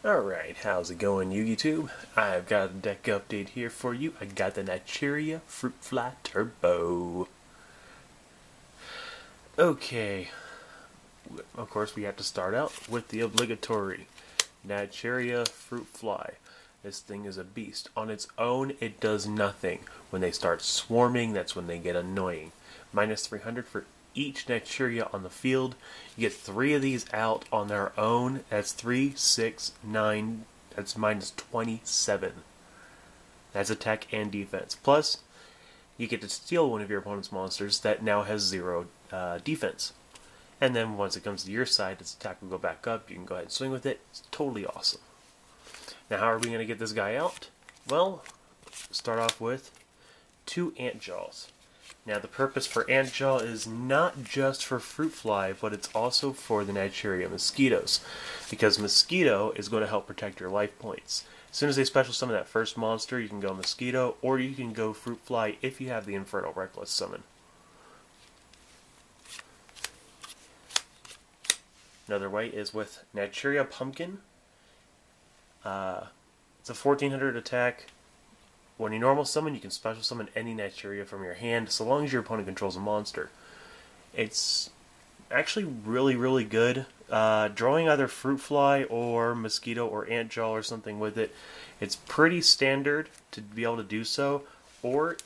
Alright, how's it going, YouTube? I've got a deck update here for you. I got the Naturia Fruitfly Turbo. Okay, of course we have to start out with the obligatory Naturia Fruitfly. This thing is a beast. On its own, it does nothing. When they start swarming, that's when they get annoying. Minus 300 for each Naturia on the field. You get 3 of these out on their own. That's 3, 6, 9. That's minus 27. That's attack and defense. Plus, you get to steal one of your opponent's monsters that now has 0 defense. And then once it comes to your side, its attack will go back up. You can go ahead and swing with it. It's totally awesome. Now, how are we going to get this guy out? Well, start off with 2 ant jaws. Now, the purpose for ant jaw is not just for fruit fly, but it's also for the Naturia mosquitoes, because mosquito is going to help protect your life points. As soon as they special summon that first monster, you can go mosquito, or you can go fruit fly if you have the infernal reckless summon. Another way is with Naturia pumpkin. It's a 1400 attack. When you normal summon, you can special summon any Naturia from your hand, so long as your opponent controls a monster. It's actually really good. Drawing either fruit fly or mosquito or ant jaw or something with it, it's pretty standard to be able to do so. Or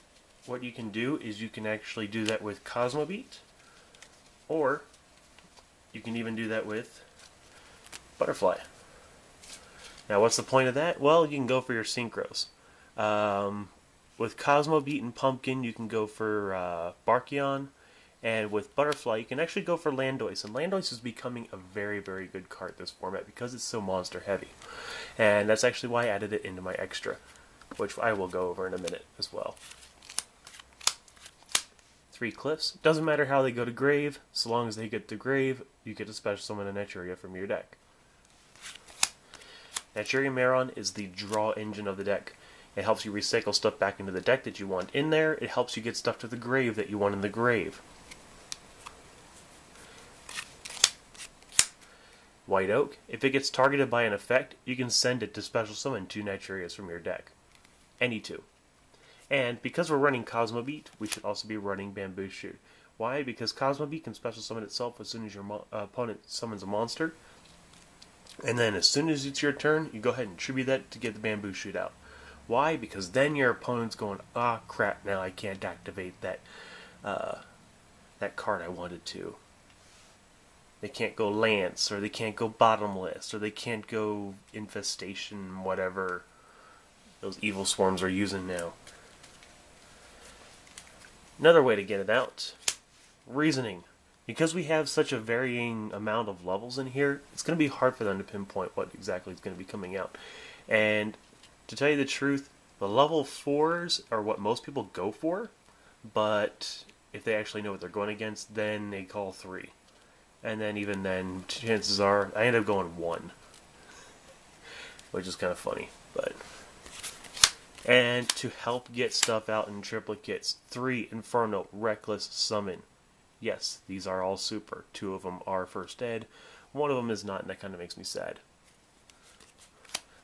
what you can do is you can actually do that with Cosmobeat, or you can even do that with Butterfly. Now, what's the point of that? Well, you can go for your synchros. With Cosmobeat and Pumpkin, you can go for Barkion, and with Butterfly, you can actually go for Landoise. And Landoise is becoming a very good card this format because it's so monster heavy. And that's actually why I added it into my extra, which I will go over in a minute as well. 3 Cliffs. Doesn't matter how they go to grave, so long as they get to grave, you get to special summon a Naturia from your deck. Naturia Maron is the draw engine of the deck. It helps you recycle stuff back into the deck that you want in there. It helps you get stuff to the grave that you want in the grave. White Oak. If it gets targeted by an effect, you can send it to special summon 2 Naturias from your deck. Any 2. And because we're running Cosmobeat, we should also be running Bamboo Shoot. Why? Because Cosmobeat can special summon itself as soon as your opponent summons a monster. And then as soon as it's your turn, you go ahead and tribute that to get the Bamboo Shoot out. Why? Because then your opponent's going, ah, crap, now I can't activate that card I wanted to. They can't go Lance, or they can't go Bottomless, or they can't go Infestation, whatever those evil swarms are using now. Another way to get it out, Reasoning. Because we have such a varying amount of levels in here, it's going to be hard for them to pinpoint what exactly is going to be coming out. And to tell you the truth, the level 4s are what most people go for, but if they actually know what they're going against, then they call 3. And then even then, chances are, I end up going 1. Which is kind of funny, but... And to help get stuff out in triplicates, 3 Inferno Reckless Summon. Yes, these are all super. 2 of them are first ed. 1 of them is not, and that kind of makes me sad.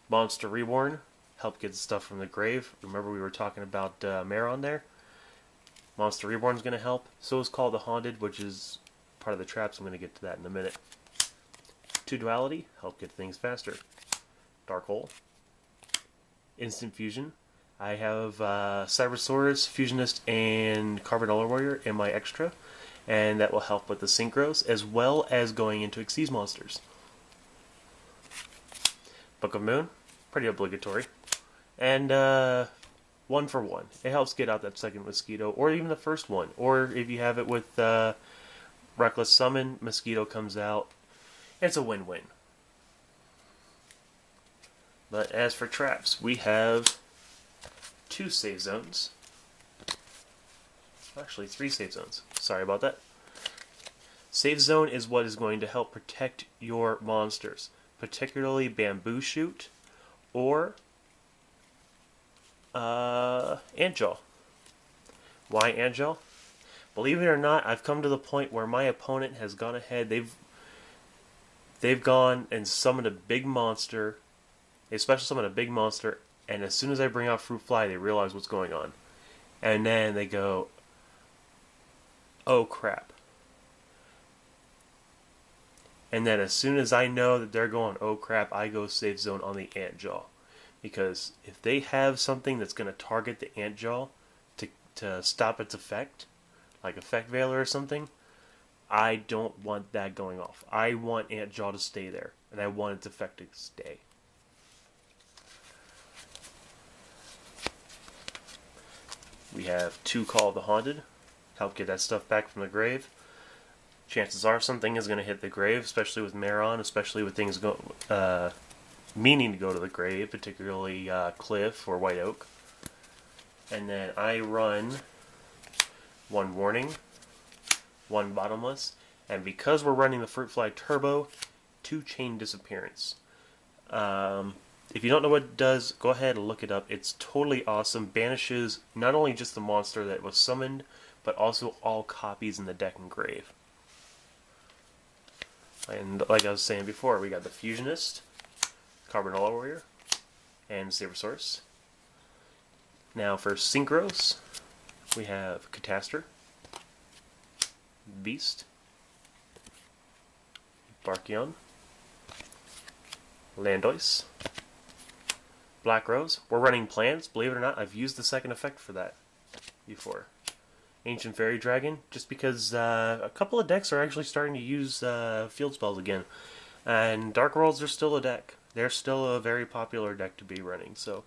Monster Reborn. Help get stuff from the grave. Remember we were talking about Maron there? Monster Reborn is going to help. So is Call the Haunted, which is part of the traps. I'm going to get to that in a minute. 2 Duality. Help get things faster. Dark Hole. Instant Fusion. I have Cybersaurus, Fusionist, and Carbonella Warrior in my extra. And that will help with the synchros, as well as going into Xyz monsters. Book of Moon, pretty obligatory. And 1 for 1. It helps get out that second mosquito, or even the first one. Or if you have it with Reckless Summon, mosquito comes out. It's a win-win. But as for traps, we have 2 save zones. Actually, 3 save zones. Sorry about that. Save zone is what is going to help protect your monsters, particularly Bamboo Shoot or Antjaw. Why Antjaw? Believe it or not, I've come to the point where my opponent has gone ahead. They've gone and summoned a big monster They special summon a big monster, and as soon as I bring out Fruitfly, they realize what's going on. And then they go, oh crap. And then as soon as I know that they're going, oh crap, I go safe zone on the ant jaw. Because if they have something that's going to target the ant jaw to stop its effect, like Effect Veiler or something, I don't want that going off. I want ant jaw to stay there, and I want its effect to stay. We have 2 Call of the Haunted. Help get that stuff back from the grave. Chances are something is going to hit the grave, especially with Maron, especially with things meaning to go to the grave, particularly Cliff or White Oak. And then I run 1 Warning, 1 Bottomless, and because we're running the Fruitfly Turbo, 2 Chain Disappearance. If you don't know what it does, go ahead and look it up. It's totally awesome. Banishes not only just the monster that was summoned, but also all copies in the deck and grave. And like I was saying before, we got the Fusionist, Carbonella Warrior, and Sabersaurus. Now for Synchros, we have Catastor, Beast, Barkion, Landois, Black Rose. We're running plants. Believe it or not, I've used the second effect for that before. Ancient Fairy Dragon, just because a couple of decks are actually starting to use field spells again. And Dark Worlds are still a deck. They're still a very popular deck to be running. So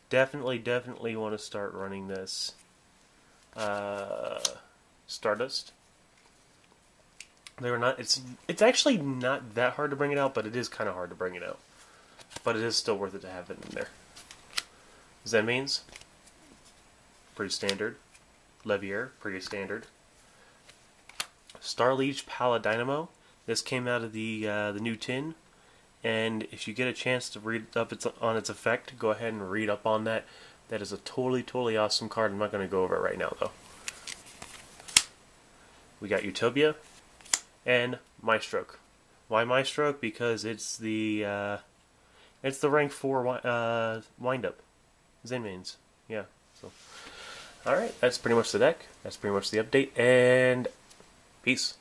definitely want to start running this. Stardust. It's actually not that hard to bring it out, but it is kind of hard to bring it out. But it is still worth it to have it in there. Zenmaines, pretty standard. Levier, pretty standard. Starleech Paladynamo. This came out of the new tin, and if you get a chance to read up on its effect, go ahead and read up on that. That is a totally awesome card. I'm not going to go over it right now, though. We got Utopia and Maestroke. Why Maestroke? Because it's the rank 4 wind-up. Zenmaines. Yeah, so... Alright, that's pretty much the deck. That's pretty much the update, and peace.